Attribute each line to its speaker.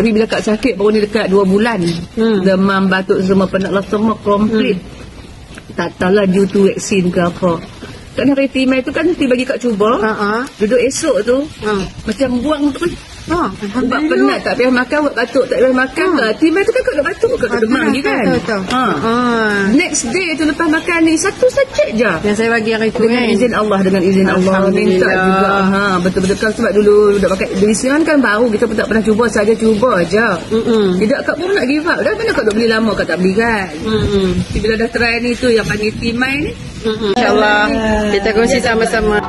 Speaker 1: Tapi bila Kak sakit baru ni dekat 2 bulan. Demam, batuk semua, penat semua komplit. Tak tahulah due to vaksin ke apa. Kan hari Timai tu kan nanti bagi Kak cuba. Duduk esok tu. Macam buang tu. Buat penat tak payah makan, buat batuk tak payah makan ke. Timai tu kan Kak nak batuk ke, Kak demam je kan. Next day tu lepas makan ni, 1 sachet je.
Speaker 2: Yang saya bagi hari tu
Speaker 1: dengan izin Allah, dengan izin Allah. Minta juga. Betul-betul kan sebab dulu dah pakai Delisiran kan baru, kita pun tak pernah cuba, saja cuba je. Tidak Kak pun nak give up dah. Mana Kak nak beli lama, Kak tak beli kan. Bila dah try ni tu yang panggil Timai ni,
Speaker 2: InsyaAllah kita kongsi sama-sama.